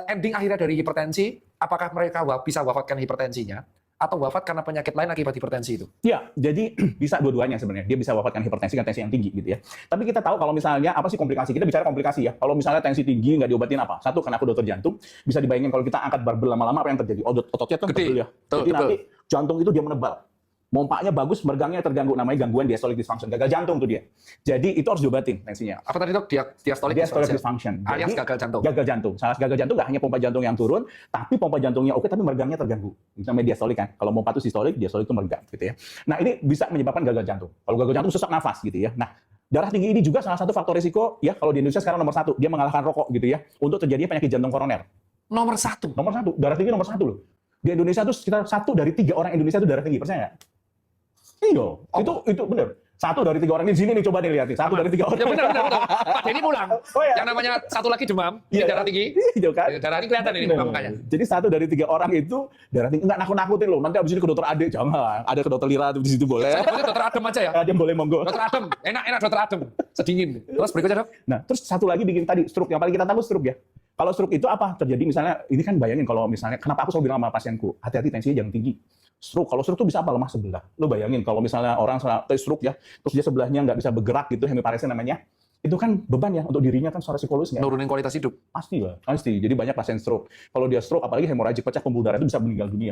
ending akhirnya dari hipertensi, apakah mereka bisa wafatkan hipertensinya, atau wafat karena penyakit lain akibat hipertensi itu? Ya, jadi bisa dua-duanya sebenarnya. Dia bisa wafatkan hipertensi kan tensi yang tinggi gitu ya. Tapi kita tahu kalau misalnya apa sih komplikasi? Kita bicara komplikasi ya. Kalau misalnya tensi tinggi nggak diobatin apa? Satu, karena aku dokter jantung, bisa dibayangin kalau kita angkat barbel lama-lama apa yang terjadi? Ototnya kan tebel ya. Jadi nanti jantung itu dia menebal. Mompanya bagus, mergangnya terganggu, namanya gangguan diastolic dysfunction, gagal jantung tuh dia. Jadi itu harus diobatin tensinya. Apa tadi dok? Diastolic dysfunction. Alias gagal jantung. Gagal jantung. Salah gagal jantung nggak hanya pompa jantung yang turun, tapi pompa jantungnya oke, tapi mergangnya terganggu. Itu namanya diastolik kan. Kalau pompa itu sistolik, diastolik itu mergang gitu ya. Nah ini bisa menyebabkan gagal jantung. Kalau gagal jantung sesak nafas gitu ya. Nah darah tinggi ini juga salah satu faktor risiko ya. Kalau di Indonesia sekarang nomor 1, dia mengalahkan rokok gitu ya. Untuk terjadinya penyakit jantung koroner. Nomor 1? Nomor 1. Darah tinggi nomor 1 loh. Di Indonesia itu sekitar 1 dari 3 orang Indonesia itu darah tinggi, percaya nggak? Iya, itu benar. 1 dari 3 orang di sini nih, coba nih lihat nih. 1 dari 3 orang. Ya benar. Pak Denny pulang. Oh, ya. Yang namanya satu lagi demam, ini darah tinggi. Iya kan? Darah ini kelihatan ini makanya. Jadi 1 dari 3 orang itu darah tinggi. Enggak nakut-nakutin loh. Nanti abis ini ke dokter Ade, jangan. Ada ke dokter Lira di situ boleh. Saya boleh dokter Adem aja ya. Adem boleh monggo. Dokter Adem, enak dokter Adem. Sedingin. Terus berikutnya dok. Nah, terus satu lagi bikin tadi stroke. Yang paling kita tahu stroke ya. Kalau stroke itu apa? Terjadi misalnya, ini kan bayangin kalau misalnya, kenapa aku selalu bilang sama pasienku, hati-hati tensinya jangan tinggi. Stroke, kalau stroke itu bisa apa? Lemah sebelah. Lo bayangin kalau misalnya orang stroke ya, terus dia sebelahnya nggak bisa bergerak gitu, hemiparesia namanya, itu kan beban ya untuk dirinya kan secara psikologis. Nurunin kualitas hidup. Pasti lah, pasti. Jadi banyak pasien stroke. Kalau dia stroke, apalagi hemoragik pecah pembuluh darah itu bisa meninggal dunia.